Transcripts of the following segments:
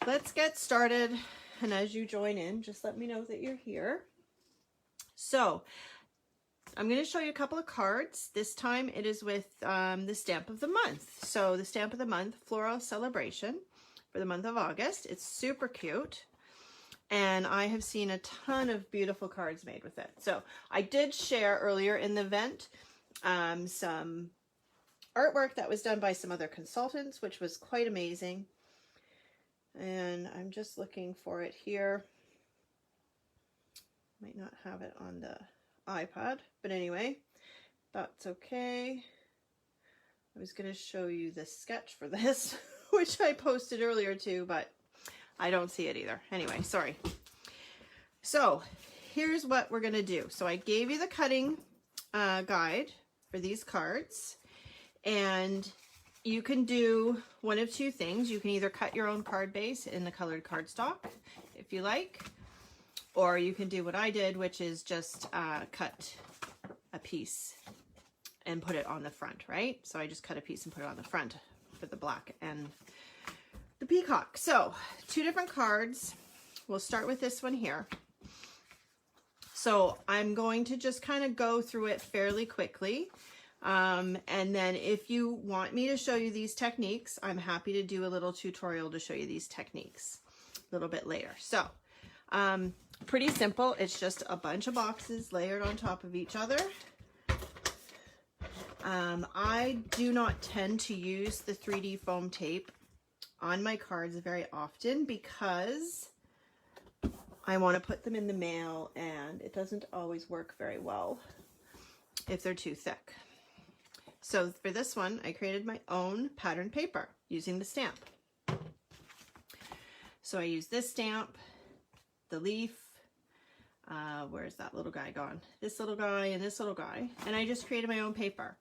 let's get started. And as you join in, just let me know that you're here. So I'm going to show you a couple of cards. This time it is with the stamp of the month. So the stamp of the month, Floral Celebration, for the month of August. It's super cute. And I have seen a ton of beautiful cards made with it. So I did share earlier in the event some artwork that was done by some other consultants, which was quite amazing. And I'm just looking for it here. Might not have it on the iPad, but anyway, that's okay. I was going to show you the sketch for this, which I posted earlier too, but I don't see it either. Anyway, sorry. So here's what we're going to do. So I gave you the cutting guide for these cards, and you can do one of two things. You can either cut your own card base in the colored cardstock if you like, or you can do what I did, which is just cut a piece and put it on the front, right? So I just cut a piece and put it on the front for the black and the peacock. So two different cards. We'll start with this one here. So I'm going to just kind of go through it fairly quickly. And then if you want me to show you these techniques, I'm happy to do a little tutorial to show you these techniques a little bit later. So pretty simple. It's just a bunch of boxes layered on top of each other. I do not tend to use the 3D foam tape on my cards very often because I want to put them in the mail and it doesn't always work very well if they're too thick. So for this one, I created my own pattern paper using the stamp. So I use this stamp, the leaf, where's that little guy gone? This little guy and this little guy, and I just created my own paper.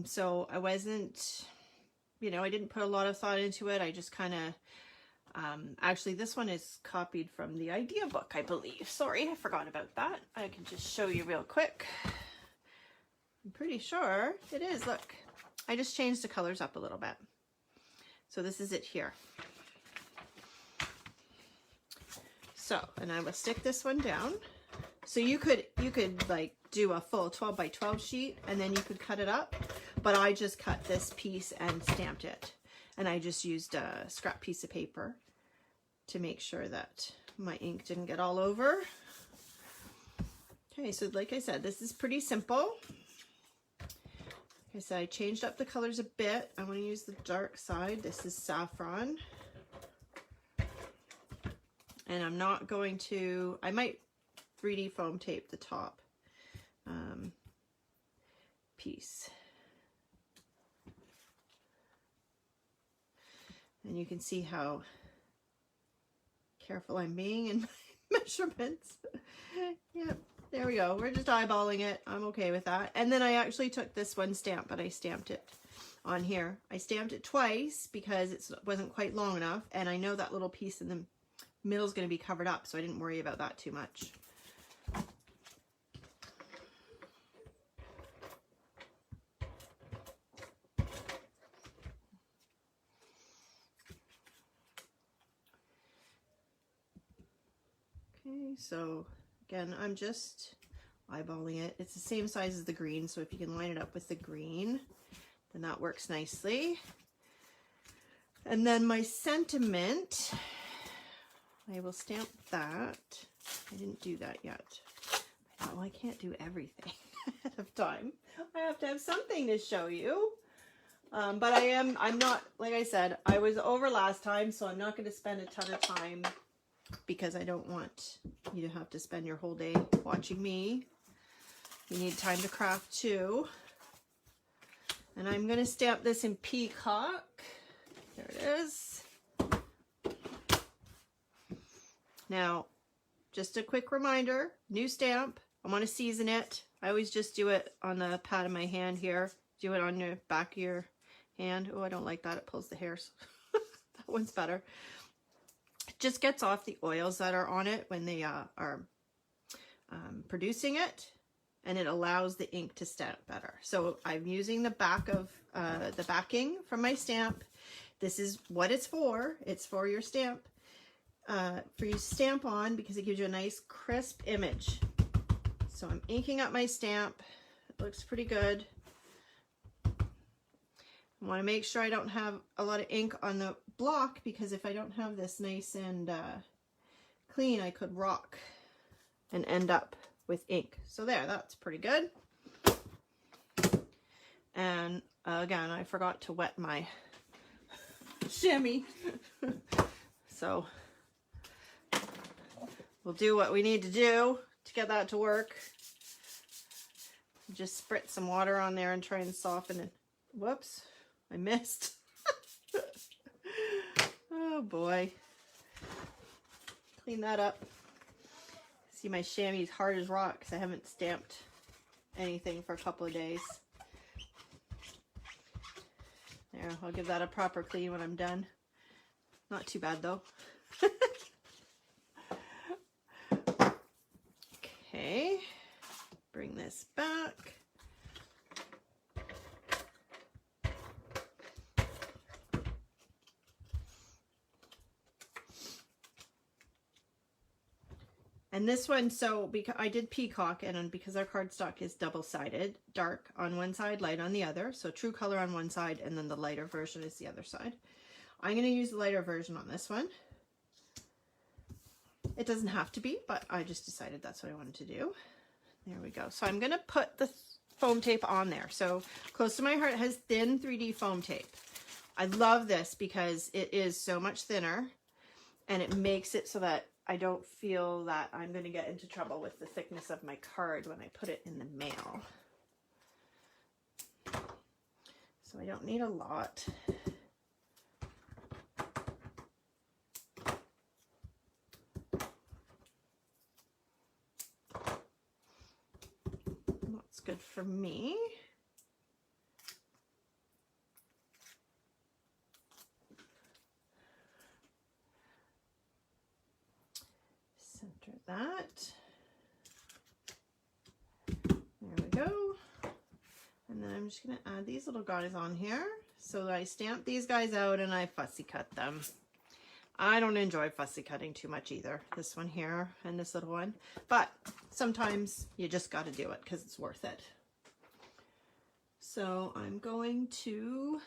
So I wasn't, you know, I didn't put a lot of thought into it. I just kind of, actually this one is copied from the idea book, I believe. Sorry, I forgot about that. I can just show you real quick. I'm pretty sure it is. Look, I just changed the colors up a little bit. So this is it here. So, and I will stick this one down. So you could like do a full 12 by 12 sheet and then you could cut it up, but I just cut this piece and stamped it. And I just used a scrap piece of paper to make sure that my ink didn't get all over. Okay, so like I said, this is pretty simple. Like I said, I changed up the colors a bit. I want to use the dark side. This is saffron. And I'm not going to, I might 3D foam tape the top piece. And you can see how careful I'm being in my measurements. Yep, there we go. We're just eyeballing it. I'm okay with that. And then I actually took this one stamp, but I stamped it on here. I stamped it twice because it wasn't quite long enough. And I know that little piece in the middle is going to be covered up, so I didn't worry about that too much. Okay, so again, I'm just eyeballing it. It's the same size as the green, so if you can line it up with the green, then that works nicely. And then my sentiment, I will stamp that. I didn't do that yet. I thought, well, I can't do everything ahead of time. I have to have something to show you. But I'm not, like I said, I was over last time, so I'm not going to spend a ton of time because I don't want you to have to spend your whole day watching me. You need time to craft too. And I'm going to stamp this in peacock. There it is. Now, just a quick reminder, new stamp. I want to season it. I always just do it on the pad of my hand here. Do it on your back of your hand. Oh, I don't like that. It pulls the hairs. That one's better. It just gets off the oils that are on it when they are producing it, and it allows the ink to stamp better. So I'm using the back of the backing from my stamp This is what it's for. It's for your stamp, for you to stamp on, because it gives you a nice crisp image. So I'm inking up my stamp. It looks pretty good. I want to make sure I don't have a lot of ink on the block, because if I don't have this nice and clean, I could rock and end up with ink. So there, that's pretty good. And again, I forgot to wet my chamois. So we'll do what we need to do to get that to work. Just spritz some water on there and try and soften it. Whoops, I missed. Oh boy. Clean that up. See, my chamois is hard as rock because I haven't stamped anything for a couple of days. There, I'll give that a proper clean when I'm done. Not too bad though. Okay, bring this back. And this one, so because I did peacock, and because our cardstock is double-sided, dark on one side, light on the other, so true color on one side, and then the lighter version is the other side. I'm going to use the lighter version on this one. It doesn't have to be, but I just decided that's what I wanted to do. There we go. So I'm going to put the foam tape on there. So Close to My Heart has thin 3D foam tape. I love this because it is so much thinner, and it makes it so that I don't feel that I'm going to get into trouble with the thickness of my card when I put it in the mail. So I don't need a lot. That's good for me. Center that. There we go. And then I'm just going to add these little guys on here. So I stamp these guys out and I fussy cut them. I don't enjoy fussy cutting too much either. This one here and this little one. But sometimes you just got to do it because it's worth it. So I'm going to...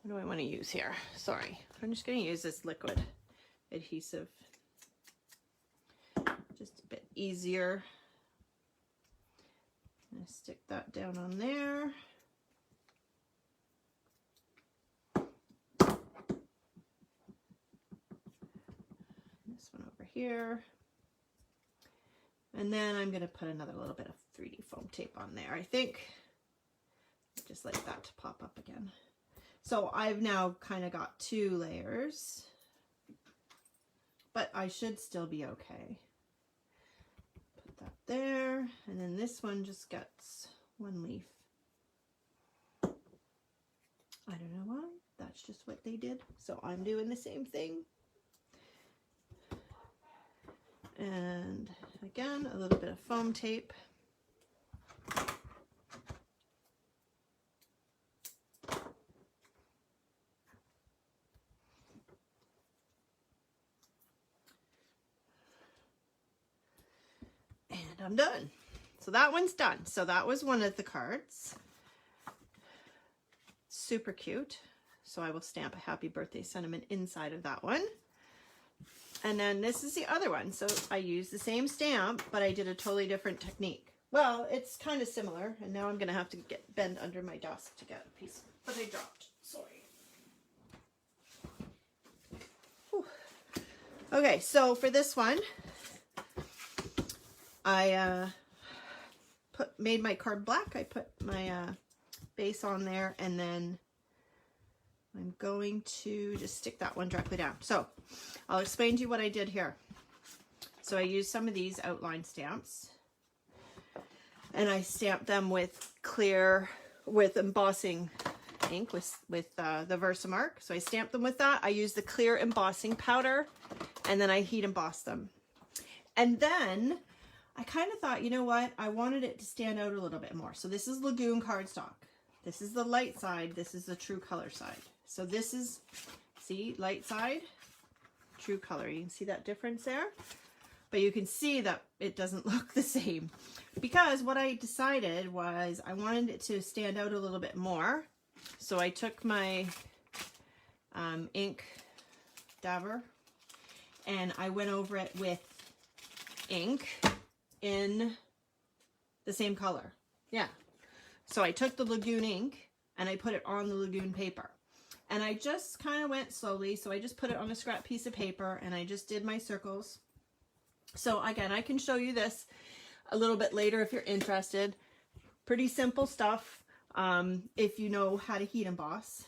What do I want to use here? Sorry. I'm just going to use this liquid adhesive. Just a bit easier. I'm going to stick that down on there. This one over here. And then I'm going to put another little bit of 3D foam tape on there, I think. I just like that to pop up again. So I've now kind of got 2 layers, but I should still be okay. Put that there, and then this one just gets 1 leaf. I don't know why, that's just what they did. So I'm doing the same thing. And again, a little bit of foam tape. I'm done. So that one's done. So that was one of the cards. Super cute. So I will stamp a happy birthday sentiment inside of that one. And then this is the other one. So I used the same stamp, but I did a totally different technique. Well, it's kind of similar. And now I'm going to have to bend under my desk to get a piece that I dropped. Sorry. Whew. Okay, so for this one, I made my card black. I put my base on there, and then I'm going to just stick that one directly down. So I'll explain to you what I did here. So I used some of these outline stamps, and I stamped them with embossing ink with the Versamark. So I stamped them with that. I used the clear embossing powder, and then I heat embossed them. And then I kind of thought, you know what? I wanted it to stand out a little bit more. So this is Lagoon cardstock. This is the light side. This is the true color side. So this is, see, light side, true color. You can see that difference there? But you can see that it doesn't look the same. Because what I decided was I wanted it to stand out a little bit more. So I took my ink dabber and I went over it with ink in the same color. Yeah. So I took the Lagoon ink and I put it on the Lagoon paper. And I just kind of went slowly. So I just put it on a scrap piece of paper and I just did my circles. So again, I can show you this a little bit later if you're interested. Pretty simple stuff if you know how to heat emboss.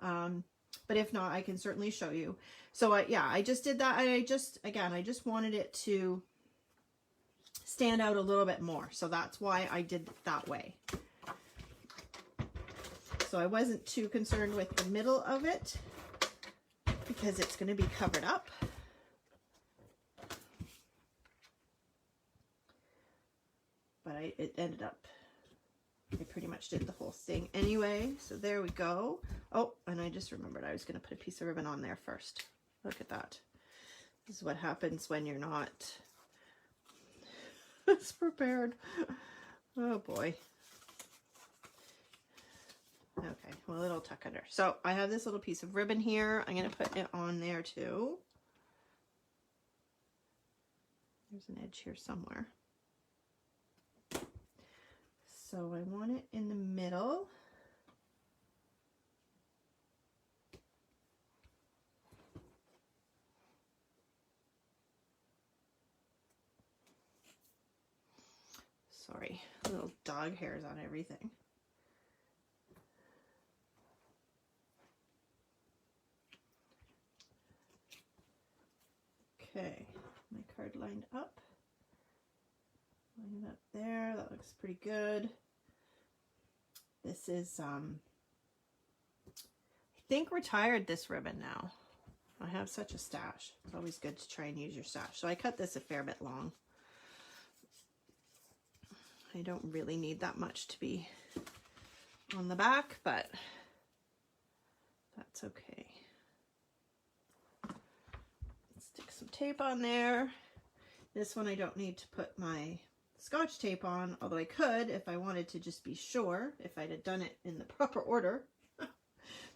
But if not, I can certainly show you. So yeah, I just did that. I just wanted it to stand out a little bit more. So that's why I did it that way. So I wasn't too concerned with the middle of it because it's going to be covered up. But it ended up, I pretty much did the whole thing anyway. So there we go. Oh, and I just remembered I was going to put a piece of ribbon on there first. Look at that. This is what happens when you're not as prepared. Oh boy. Okay, well, it'll tuck under. So I have this little piece of ribbon here. I'm going to put it on there too. There's an edge here somewhere. So I want it in the middle. Sorry, little dog hairs on everything. Okay, my card lined up. Line it up there. That looks pretty good. This is, I think retired this ribbon now. I have such a stash. It's always good to try and use your stash. So I cut this a fair bit long. I don't really need that much to be on the back, but that's okay. Stick some tape on there. This one I don't need to put my Scotch tape on, although I could if I wanted to just be sure, if I'd have done it in the proper order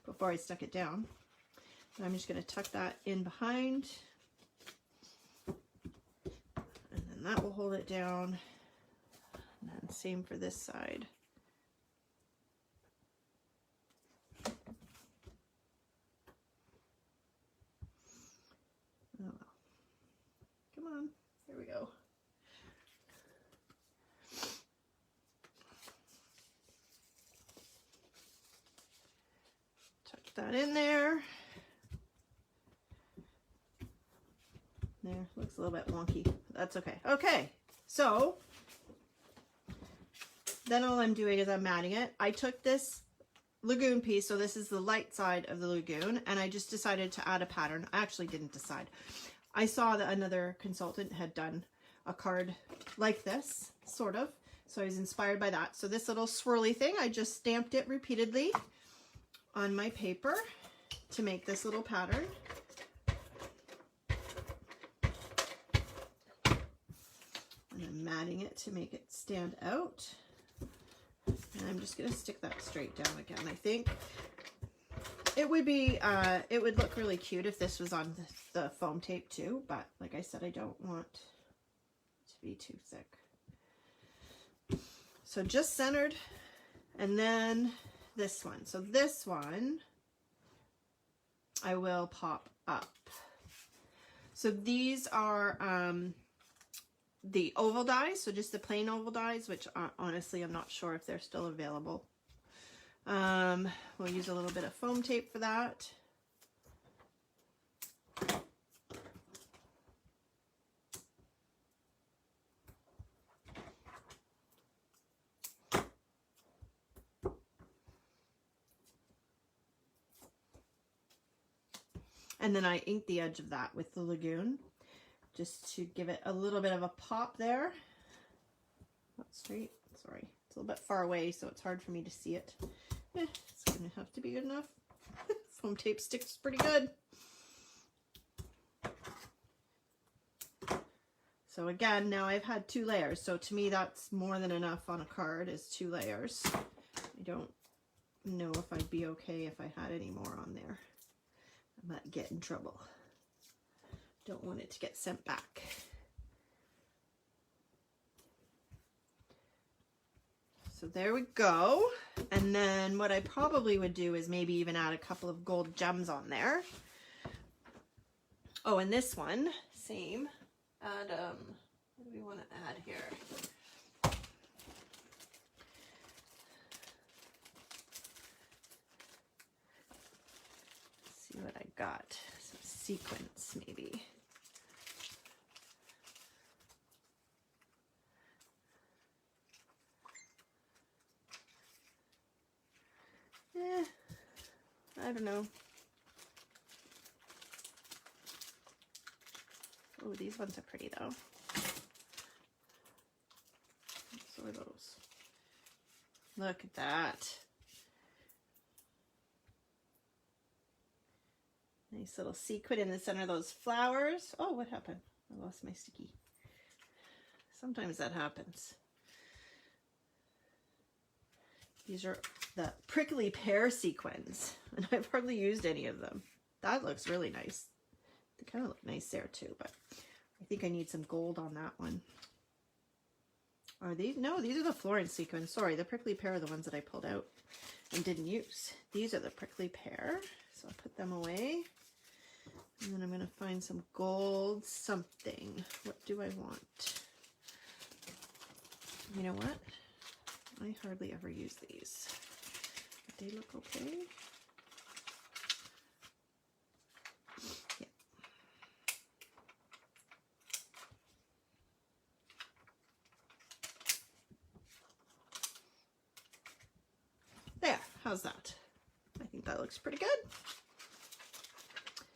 before I stuck it down. And I'm just going to tuck that in behind, and then that will hold it down. And then same for this side. Oh well. Come on, here we go. Tuck that in there. There, looks a little bit wonky. That's okay. Okay, so then all I'm doing is I'm matting it. I took this Lagoon piece, so this is the light side of the Lagoon, and I just decided to add a pattern. I actually didn't decide. I saw that another consultant had done a card like this, sort of, so I was inspired by that. So this little swirly thing, I just stamped it repeatedly on my paper to make this little pattern. And I'm matting it to make it stand out. And I'm just going to stick that straight down again. I think it would be, it would look really cute if this was on the foam tape too, but like I said, I don't want it to be too thick. So just centered, and then this one. So this one I will pop up. So these are the oval dies, so just the plain oval dies, which honestly I'm not sure if they're still available. We'll use a little bit of foam tape for that. And then I inked the edge of that with the Lagoon, just to give it a little bit of a pop there. Not straight, sorry. It's a little bit far away, so it's hard for me to see it It's gonna have to be good enough. Foam tape sticks pretty good. So again, now I've had 2 layers. So to me, that's more than enough on a card is 2 layers. I don't know if I'd be okay if I had any more on there. I might get in trouble. Don't want it to get sent back. So there we go. And then what I probably would do is maybe even add a couple of gold gems on there. Oh, and this one, same. Add, what do we want to add here? Let's see what I got. Some sequins, maybe. I don't know. Oh, these ones are pretty though. So are those. Look at that. Nice little sequin in the center of those flowers. Oh, what happened? I lost my sticky. Sometimes that happens. These are the prickly pear sequins, and I've hardly used any of them. That looks really nice. They kind of look nice there too, but I think I need some gold on that one. Are these? No, these are the Florence sequins. Sorry, the prickly pear are the ones that I pulled out and didn't use. These are the prickly pear, so I'll put them away. And then I'm going to find some gold something. What do I want? You know what? I hardly ever use these. But they look okay. Yeah. There, how's that? I think that looks pretty good.